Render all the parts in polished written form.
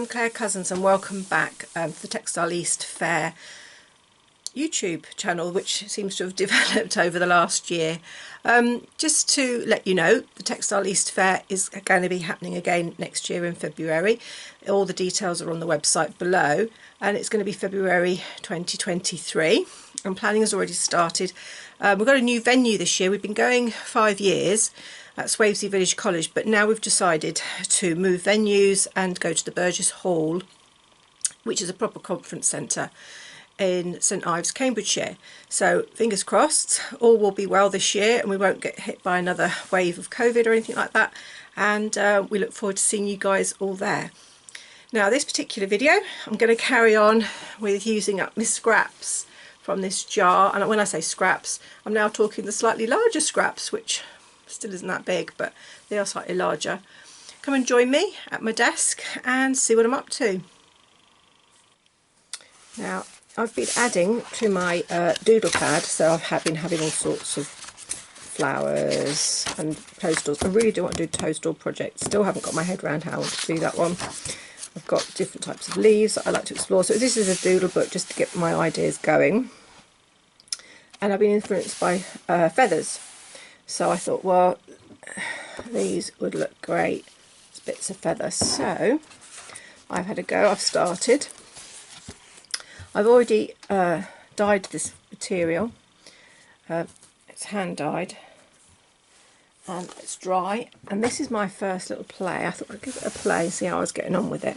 I'm Claire Cousins and welcome back to the Textile East Fair YouTube channel, which seems to have developed over the last year. Just to let you know, the Textile East Fair is going to be happening again next year in February. All the details are on the website below, and it's going to be February 2023, and planning has already started. We've got a new venue this year. We've been going 5 years at Swavesey Village College, but now we've decided to move venues and go to the Burgess Hall, which is a proper conference centre in St Ives, Cambridgeshire. So fingers crossed, all will be well this year and we won't get hit by another wave of COVID or anything like that, and we look forward to seeing you guys all there. Now, this particular video, I'm going to carry on with using up my scraps from this jar, and when I say scraps, I'm now talking the slightly larger scraps, which still isn't that big, but they are slightly larger. Come and join me at my desk and see what I'm up to. Now, I've been adding to my doodle pad, so I've been having all sorts of flowers and toadstools. I really do want to do toadstool projects. Still haven't got my head around how I want to do that one. I've got different types of leaves that I like to explore. So this is a doodle book just to get my ideas going. And I've been influenced by feathers. So I thought, well, these would look great as bits of feather. So I've had a go. I've started. I've already dyed this material. It's hand dyed and it's dry, and this is my first little play. I thought I'd give it a play, see how I was getting on with it,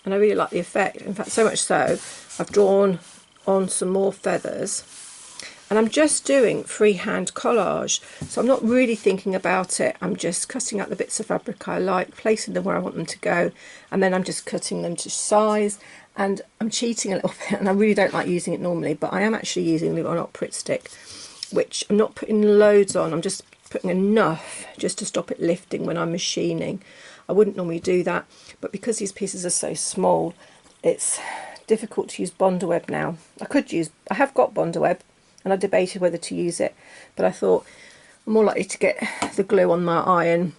and I really like the effect. In fact, so much so I've drawn on some more feathers, and I'm just doing freehand collage, so I'm not really thinking about it. I'm just cutting out the bits of fabric I like, placing them where I want them to go, and then I'm just cutting them to size. And I'm cheating a little bit, and I really don't like using it normally, but I am actually using the Oprit stick, which I'm not putting loads on. I'm just putting enough just to stop it lifting when I'm machining. I wouldn't normally do that, but because these pieces are so small, it's difficult to use Bondaweb now. I have got Bondaweb, and I debated whether to use it, but I thought I'm more likely to get the glue on my iron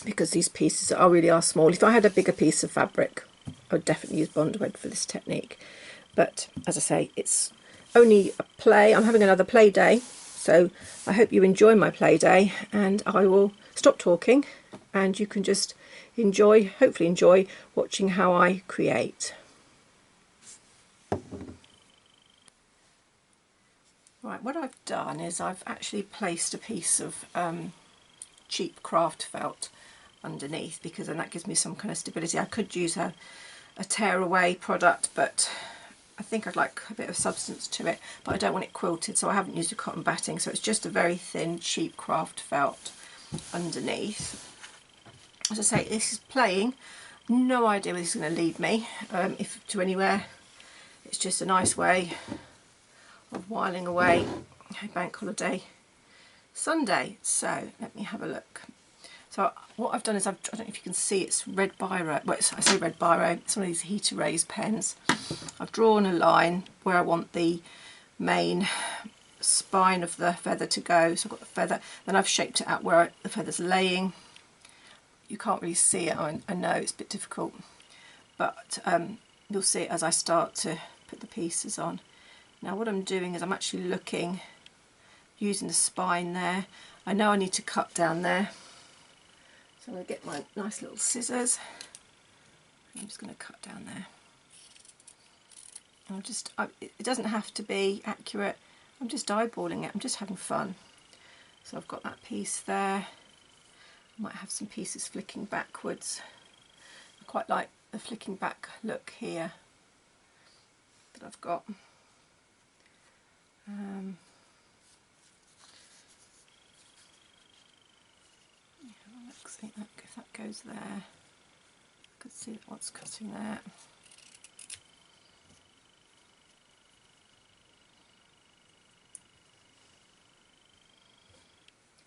because these pieces really are small. If I had a bigger piece of fabric, I would definitely use Bondaweb for this technique. But as I say, it's only a play. I'm having another play day, so I hope you enjoy my play day, and I will stop talking and you can just enjoy, hopefully enjoy, watching how I create. Right, what I've done is I've actually placed a piece of cheap craft felt underneath, because then that gives me some kind of stability. I could use a tear away product, but I think I'd like a bit of substance to it, but I don't want it quilted, so I haven't used a cotton batting, so it's just a very thin cheap craft felt underneath. As I say, this is playing, no idea where this is going to lead me, if to anywhere. It's just a nice way of whiling away a bank holiday Sunday. So let me have a look. So what I've done is, I don't know if you can see, it's red biro. Well, I say red biro, it's one of these heat erase pens. I've drawn a line where I want the main spine of the feather to go. So I've got the feather, then I've shaped it out where the feather's laying. You can't really see it, I know it's a bit difficult, but you'll see it as I start to put the pieces on. Now what I'm doing is I'm actually looking, using the spine there. I know I need to cut down there. I'm going to get my nice little scissors. I'm just going to cut down there. And it doesn't have to be accurate. I'm just eyeballing it. I'm just having fun. So I've got that piece there. I might have some pieces flicking backwards. I quite like the flicking back look here that I've got. See that, if that goes there, I could see what's cutting there.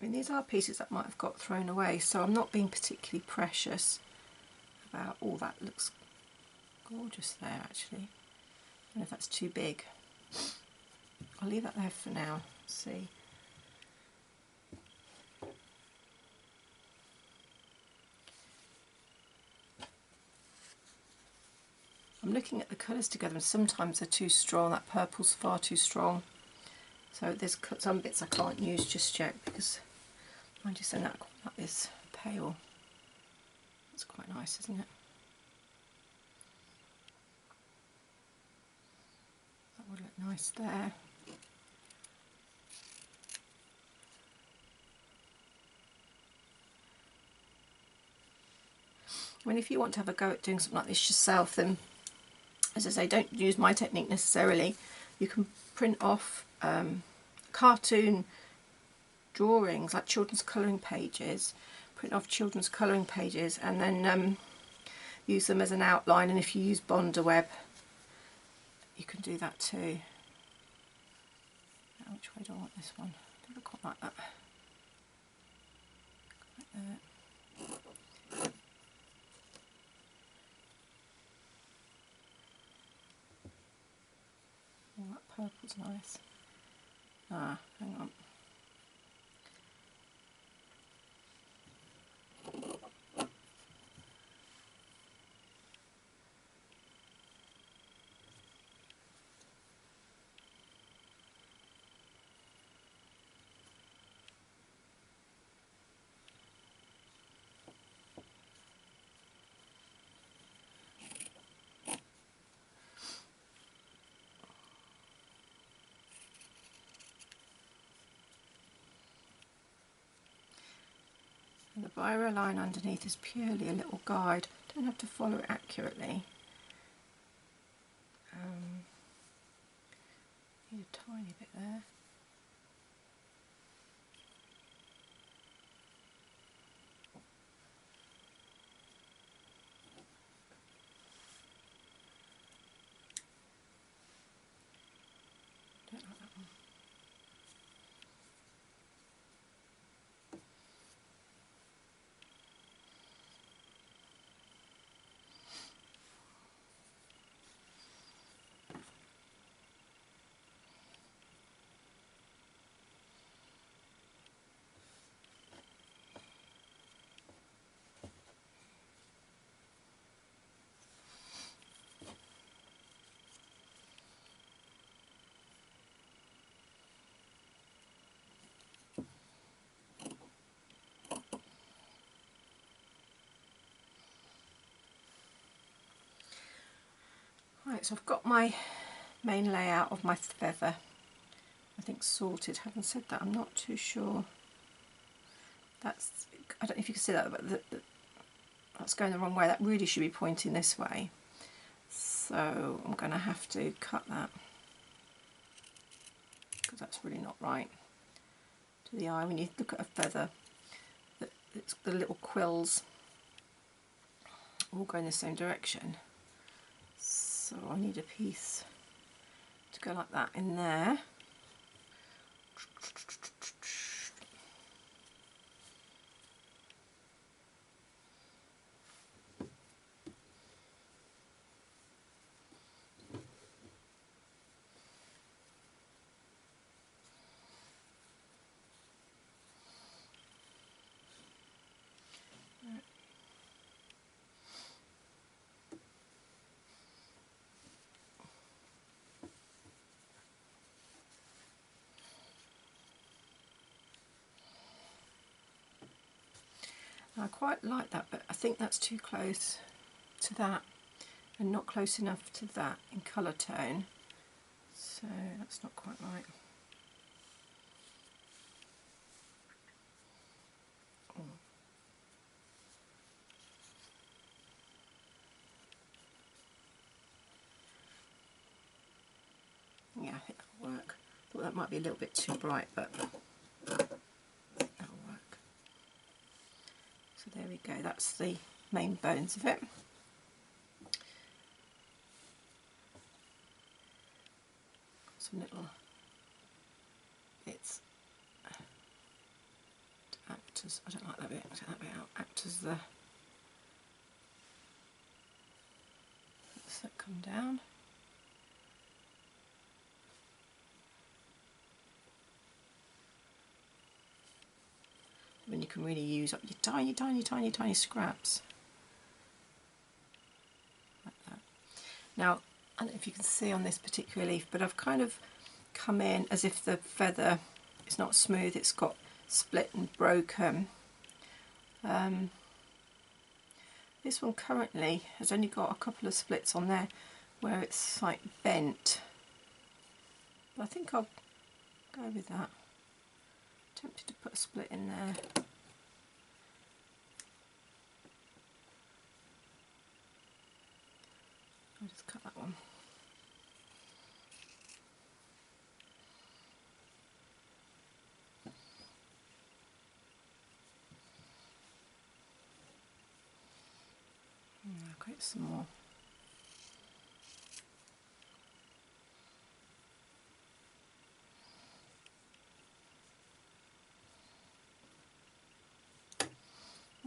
I mean, these are pieces that might have got thrown away, so I'm not being particularly precious about all that. Looks gorgeous there, actually. I don't know if that's too big. I'll leave that there for now. Let's see. I'm looking at the colours together and sometimes they're too strong. That purple's far too strong. So there's some bits I can't use just yet because I just end up quite like this pale. It's quite nice, isn't it? That would look nice there. I mean, if you want to have a go at doing something like this yourself, then, as I say, don't use my technique necessarily. You can print off cartoon drawings, like children's colouring pages, print off children's colouring pages, and then use them as an outline. And if you use Bonder Web, you can do that too. Now, which way do I want this one? I don't quite like that. Like that. Oh, that purple's nice. Ah, hang on. And the biro line underneath is purely a little guide. Don't have to follow it accurately. Need a tiny bit there. Don't like that one. Right, so I've got my main layout of my feather, I think, sorted. Having said that, I'm not too sure. That's, I don't know if you can see that, but that's going the wrong way. That really should be pointing this way. So I'm going to have to cut that because that's really not right to the eye. When you look at a feather, it's the little quills all go in the same direction. So I need a piece to go like that in there. I quite like that, but I think that's too close to that and not close enough to that in colour tone, so that's not quite right. Yeah, I think that'll work. Thought that might be a little bit too bright, but that'll work. So there we go, that's the main bones of it. Some little bits to act as, I don't like that bit, I take that bit out, act as the, let's that come down. When you can really use up your tiny scraps like that. Now, I don't know if you can see on this particular leaf, but I've kind of come in as if the feather is not smooth, it's got split and broken. This one currently has only got a couple of splits on there where it's like bent, but I think I'll go with that. Tempted to put a split in there. I'll just cut that one. I'll create some more.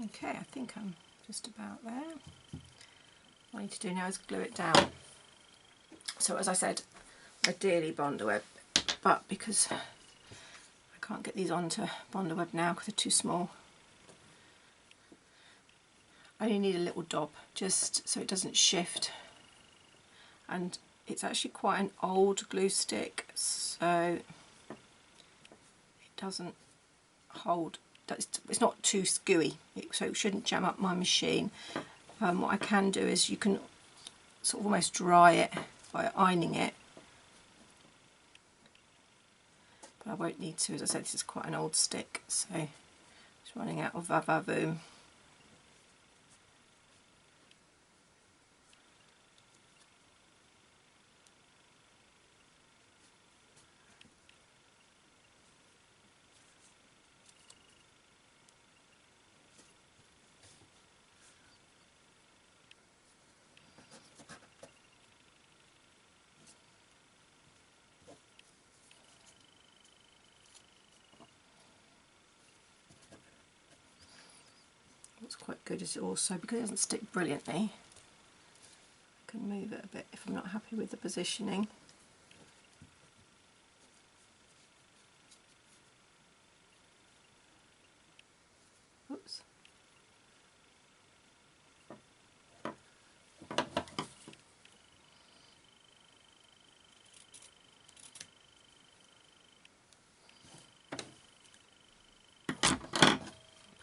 Okay, I think I'm just about there. What I need to do now is glue it down. So as I said, ideally Bondaweb, but because I can't get these onto Bondaweb now because they're too small, I only need a little dob just so it doesn't shift. And it's actually quite an old glue stick, so it doesn't hold, it's not too gooey, so it shouldn't jam up my machine. What I can do is you can sort of almost dry it by ironing it, but I won't need to. As I said, this is quite an old stick, so it's running out of Vavavoom. What's quite good is also, because it doesn't stick brilliantly, I can move it a bit if I'm not happy with the positioning. Oops. Put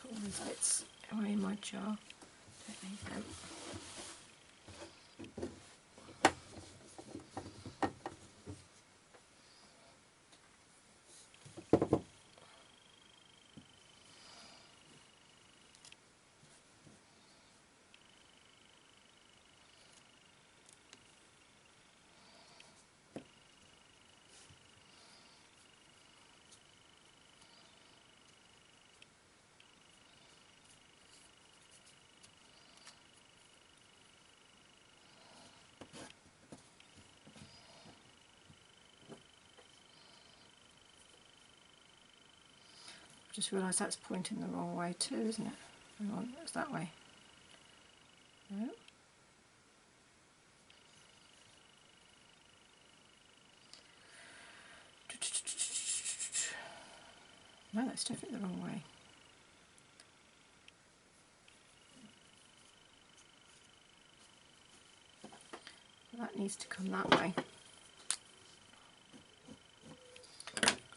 all these bits away in my jar. Don't need them. Just realised that's pointing the wrong way too, isn't it? Hang on, it's that way. No. No, that's definitely the wrong way. That needs to come that way.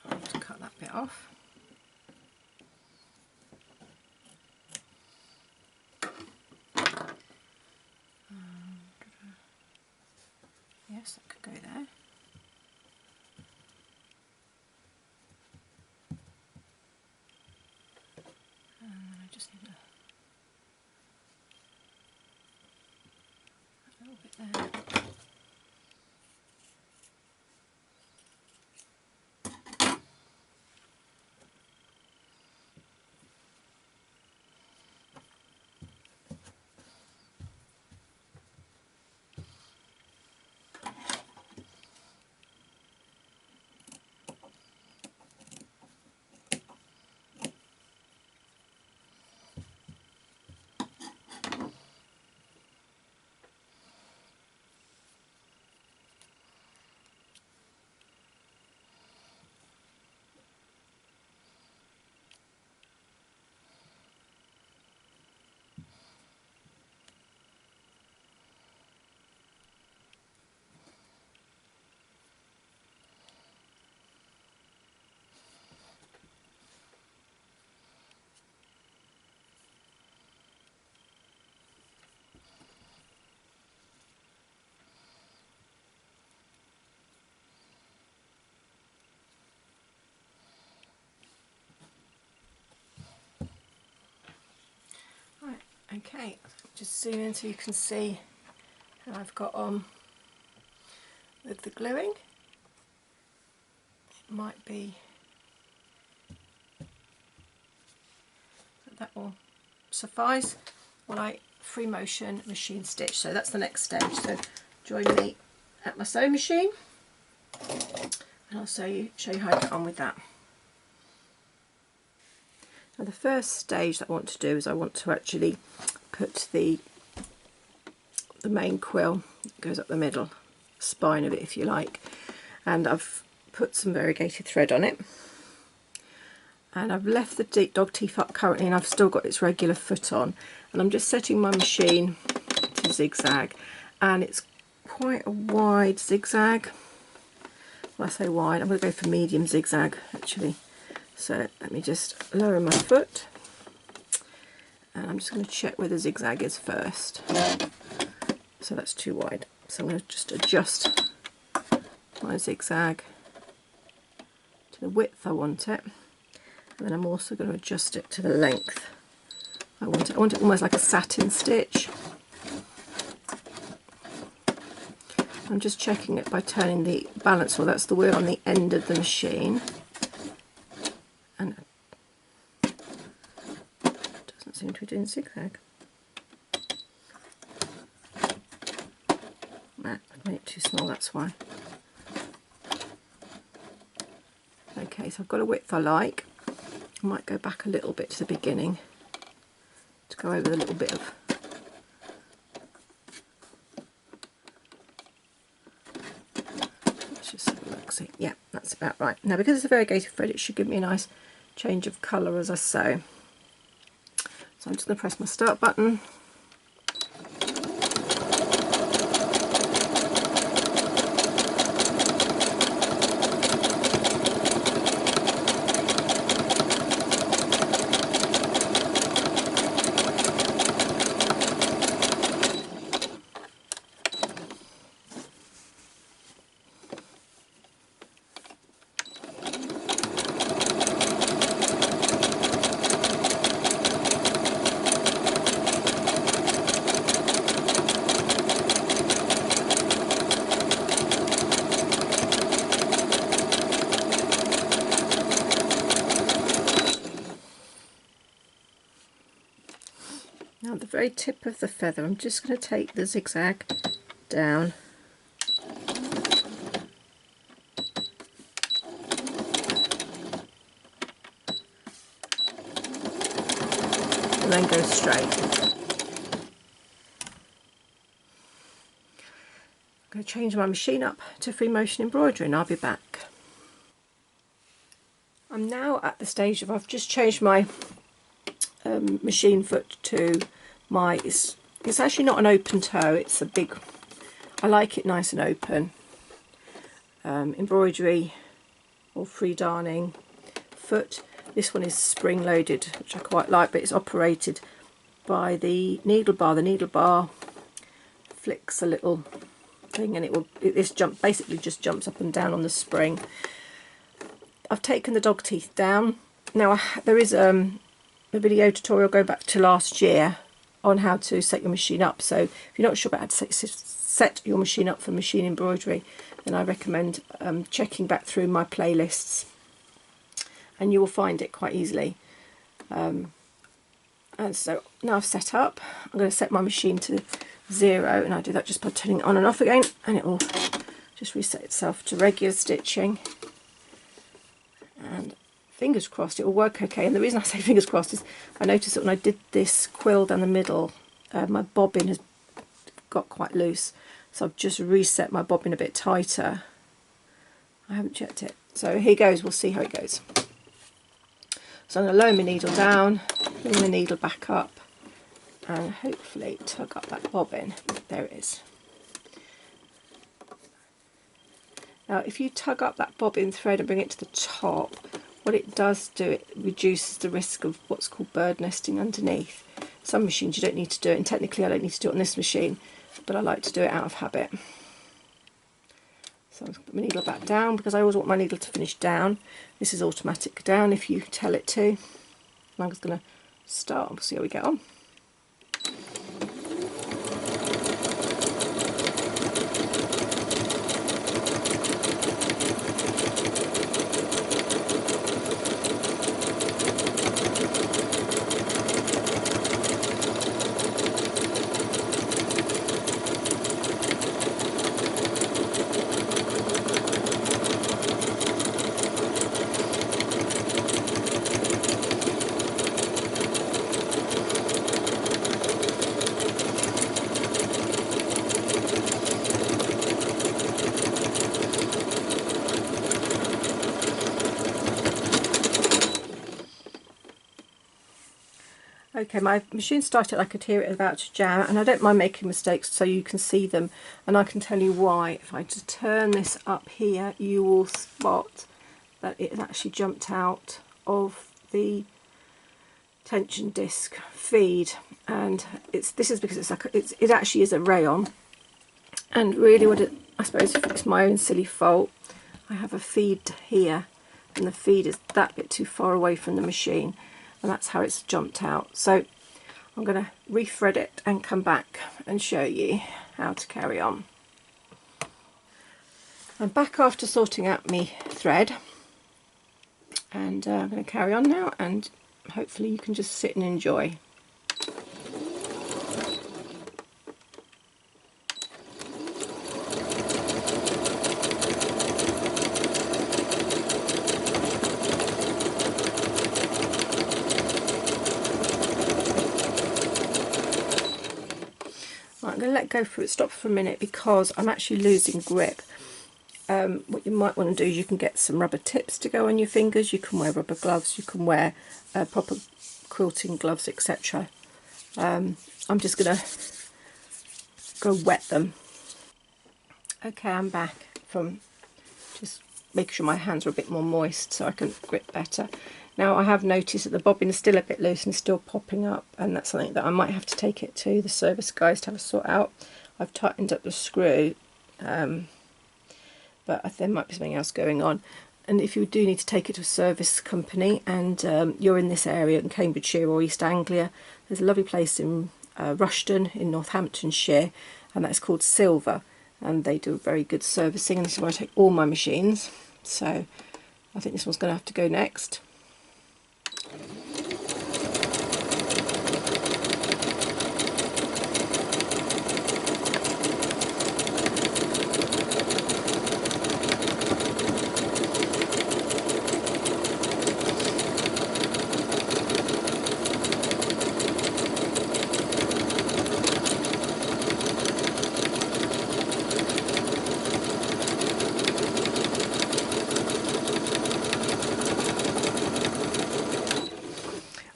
I'll have to cut that bit off. Yes, that could go there. And then I just need a little bit there. Okay, just zoom in so you can see how I've got on with the gluing. It might be that will suffice while I free motion machine stitch. So that's the next stage. So join me at my sewing machine and I'll show you how I get on with that. Now the first stage that I want to do is I want to actually put the main quill that goes up the middle, spine of it if you like, and I've put some variegated thread on it, and I've left the dog teeth up currently and I've still got its regular foot on, and I'm just setting my machine to zigzag, and it's quite a wide zigzag. When I say wide, I'm going to go for medium zigzag actually. So let me just lower my foot and I'm just going to check where the zigzag is first. So that's too wide. So I'm going to just adjust my zigzag to the width I want it. And then I'm also going to adjust it to the length I want it. I want it almost like a satin stitch. I'm just checking it by turning the balance wheel, that's the wheel on the end of the machine. And it doesn't seem to be doing zigzag. Nah, I've made it too small, that's why. Okay, so I've got a width I like. I might go back a little bit to the beginning to go over a little bit of see, yeah, that's about right. Now because it's a variegated thread, it should give me a nice change of colour as I sew. So I'm just going to press my start button. Now at the very tip of the feather, I'm just going to take the zigzag down and then go straight. I'm going to change my machine up to free motion embroidery and I'll be back. I'm now at the stage of I've just changed my machine foot to my, it's actually not an open toe, it's a big, I like it nice and open, embroidery or free darning foot. This one is spring loaded, which I quite like, but it's operated by the needle bar. The needle bar flicks a little thing and this basically just jumps up and down on the spring. I've taken the dog teeth down. Now there is a video tutorial go back to last year on how to set your machine up, so if you're not sure about how to set your machine up for machine embroidery, then I recommend checking back through my playlists and you will find it quite easily. And so now I've set up, I'm going to set my machine to 0, and I do that just by turning it on and off again, and it will just reset itself to regular stitching. And fingers crossed it will work okay. And the reason I say fingers crossed is I noticed that when I did this quill down the middle, my bobbin has got quite loose, so I've just reset my bobbin a bit tighter. I haven't checked it, so here goes. We'll see how it goes. So I'm going to lower my needle down, bring the needle back up, and hopefully tug up that bobbin. There it is. Now if you tug up that bobbin thread and bring it to the top, what it does do, it reduces the risk of what's called bird nesting underneath. Some machines you don't need to do it, and technically I don't need to do it on this machine, but I like to do it out of habit. So I'm going to put my needle back down because I always want my needle to finish down. This is automatic down if you tell it to. I'm just going to start and see how we get on. Okay, my machine started, I could hear it about to jam, and I don't mind making mistakes so you can see them, and I can tell you why. If I just turn this up here, you will spot that it has actually jumped out of the tension disc feed, and this is because it actually is a rayon, and really I suppose it's my own silly fault. I have a feed here, and the feed is that bit too far away from the machine, and that's how it's jumped out. So I'm going to refred it and come back and show you how to carry on. I'm back after sorting out my thread, and I'm going to carry on now, and hopefully you can just sit and enjoy. I'm going to let go for it, stop for a minute, because I'm actually losing grip. What you might want to do is you can get some rubber tips to go on your fingers, you can wear rubber gloves, you can wear proper quilting gloves, etc. I'm just going to go wet them. Okay, I'm back from just making sure my hands are a bit more moist so I can grip better. Now I have noticed that the bobbin is still a bit loose and still popping up, and that's something that I might have to take it to the service guys to have a sort out. I've tightened up the screw, but there might be something else going on. And if you do need to take it to a service company, and you're in this area in Cambridgeshire or East Anglia, there's a lovely place in Rushden in Northamptonshire, and that's called Silver, and they do very good servicing, and this is where I take all my machines. So I think this one's going to have to go next.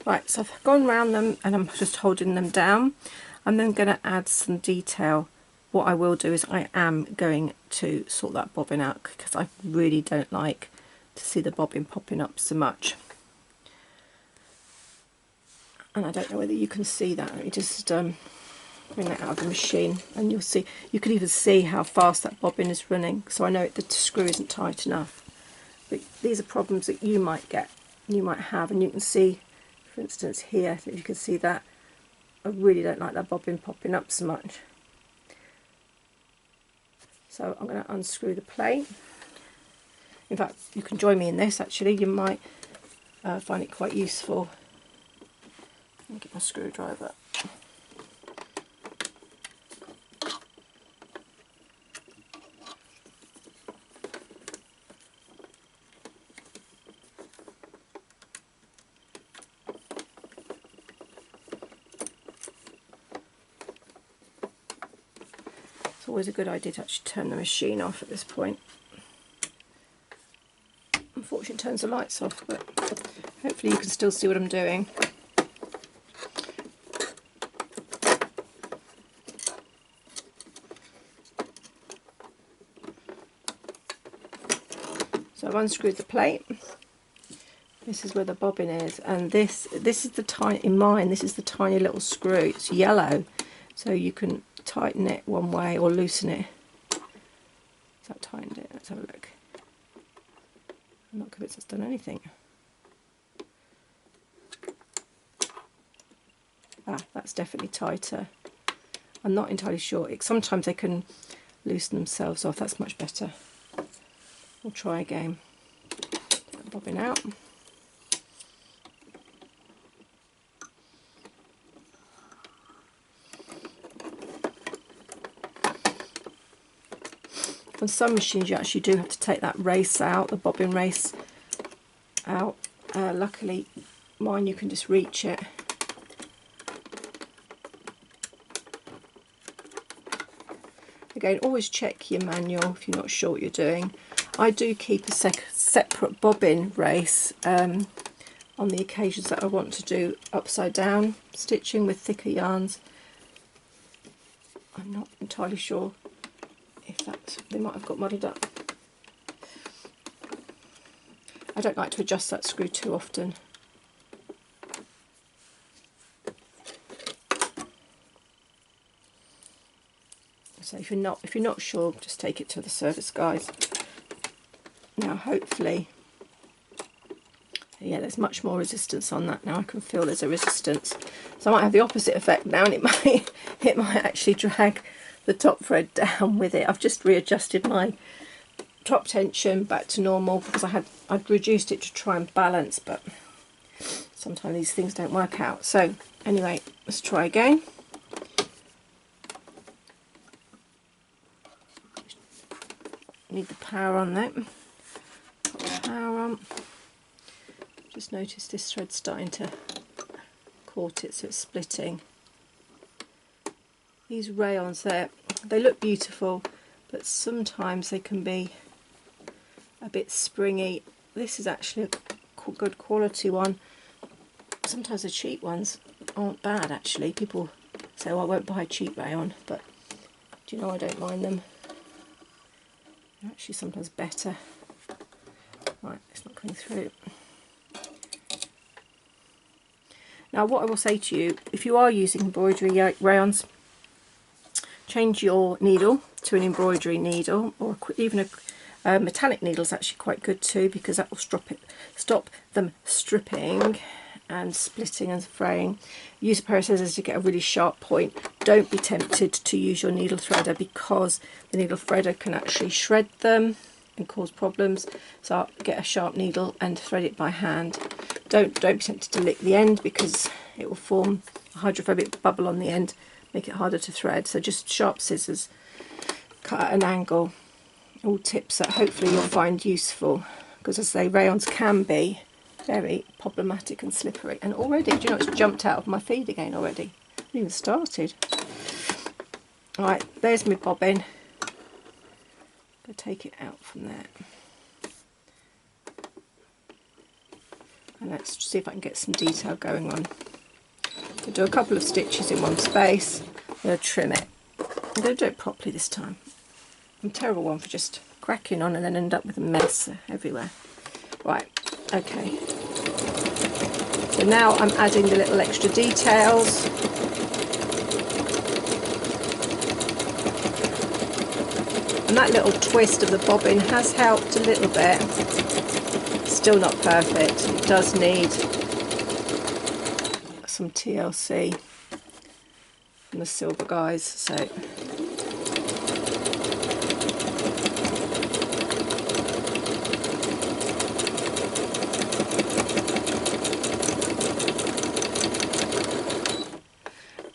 Right, so I've gone round them and I'm just holding them down. I'm then going to add some detail. What I will do is I am going to sort that bobbin out, because I really don't like to see the bobbin popping up so much. And I don't know whether you can see that. Let me just bring that out of the machine, and you'll see, you can even see how fast that bobbin is running. So I know the screw isn't tight enough. But these are problems that you might get, you might have, and you can see, for instance here, if you can see that, I really don't like that bobbin popping up so much. So I'm going to unscrew the plate. In fact, you can join me in this actually, you might find it quite useful. Let me get my screwdriver. It's always a good idea to actually turn the machine off at this point. Unfortunately it turns the lights off, but hopefully you can still see what I'm doing. So I've unscrewed the plate. This is where the bobbin is, and this is the tiny, in mine, this is the tiny little screw. It's yellow, so you can tighten it one way or loosen it. Has that tightened it? Let's have a look. I'm not convinced it's done anything. Ah, that's definitely tighter. I'm not entirely sure. Sometimes they can loosen themselves off. That's much better. We'll try again. Take the bobbin out. On some machines you actually do have to take that race out, the bobbin race out. Luckily mine you can just reach it. Again, always check your manual if you're not sure what you're doing. I do keep a separate bobbin race. I on the occasions that I want to do upside down stitching with thicker yarns. I'm not entirely sure if they might have got muddled up. I don't like to adjust that screw too often. So if you're not sure, just take it to the service guys. Now hopefully, yeah, there's much more resistance on that now. I can feel there's a resistance. So I might have the opposite effect now, and it might actually drag the top thread down with it. I've just readjusted my top tension back to normal because I'd reduced it to try and balance, but sometimes these things don't work out. So anyway, let's try again. Need the power on that. Put the power on. Just noticed this thread's starting to caught it, so it's splitting. These rayons there, they look beautiful, but sometimes they can be a bit springy. This is actually a good quality one. Sometimes the cheap ones aren't bad actually. People say, oh, I won't buy a cheap rayon, but do you know, I don't mind them. They're actually sometimes better. Right, it's not coming through. Now what I will say to you, if you are using embroidery rayons, change your needle to an embroidery needle, or even a metallic needle is actually quite good too, because that will stop them stripping and splitting and fraying. Use a pair of scissors to get a really sharp point. Don't be tempted to use your needle threader, because the needle threader can actually shred them and cause problems. So get a sharp needle and thread it by hand. Don't be tempted to lick the end, because it will form a hydrophobic bubble on the end, make it harder to thread. So just sharp scissors, cut at an angle. All tips that hopefully you'll find useful, because as I say, rayons can be very problematic and slippery. And already, do you know, it's jumped out of my feed again already. I haven't even started. Right, there's my bobbin. I'll take it out from there. And let's see if I can get some detail going on. I'll do a couple of stitches in one space. I'm going to trim it. I'm going to do it properly this time. I'm a terrible one for just cracking on and then end up with a mess everywhere. Right, okay. So now I'm adding the little extra details. And that little twist of the bobbin has helped a little bit. Still not perfect. It does need some TLC from the silver guys. So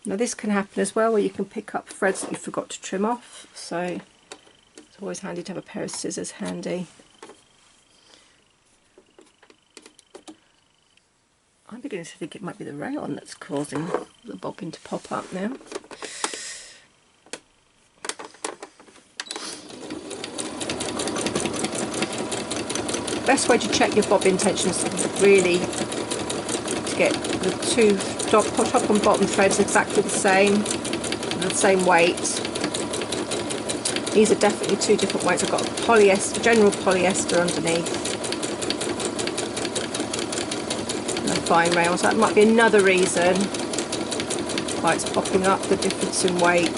now this can happen as well, where you can pick up threads that you forgot to trim off. So it's always handy to have a pair of scissors handy. I'm beginning to think it might be the rayon that's causing the bobbin to pop up now. Best way to check your bobbin tension is really to get the two top and bottom threads exactly the same weight. These are definitely two different weights. I've got polyester, general polyester underneath, fine rayon, so that might be another reason why it's popping up, the difference in weight.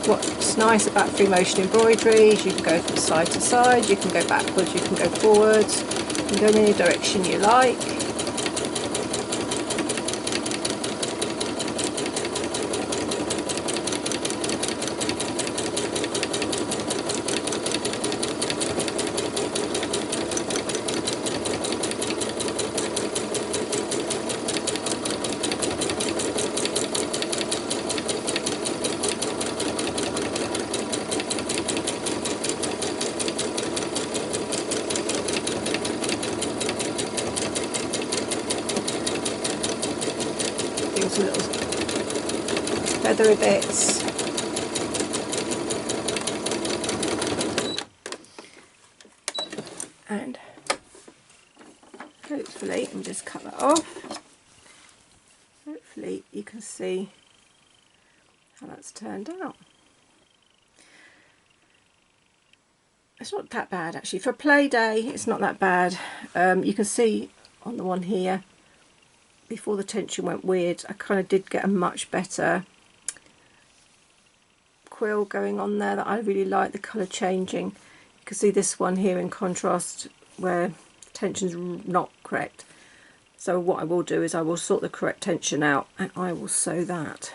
What's nice about free motion embroidery is you can go from side to side, you can go backwards, you can go forwards, you can go in any direction you like. some little feathery bits. And hopefully, let me just cut that off. Hopefully you can see how that's turned out. It's not that bad actually. For a play day, it's not that bad. You can see on the one here, before the tension went weird, I kind of did get a much better quill going on there that I really like, the colour changing. You can see this one here in contrast where tension's not correct. So what I will do is I will sort the correct tension out and I will sew that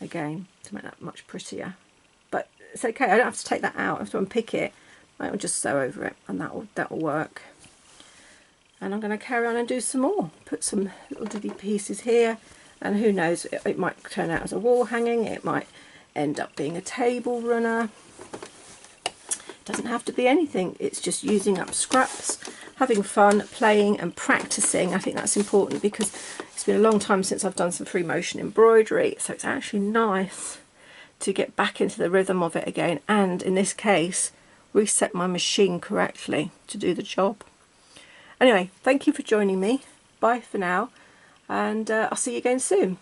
again to make that much prettier. But it's okay, I don't have to take that out, I have to unpick it. I will just sew over it and that will work. And I'm going to carry on and do some more. Put some little diddy pieces here, and who knows, it might turn out as a wall hanging, it might end up being a table runner. It doesn't have to be anything, it's just using up scraps, having fun, playing and practicing. I think that's important because it's been a long time since I've done some free motion embroidery, so it's actually nice to get back into the rhythm of it again, and in this case reset my machine correctly to do the job. Anyway, thank you for joining me. Bye for now, and I'll see you again soon.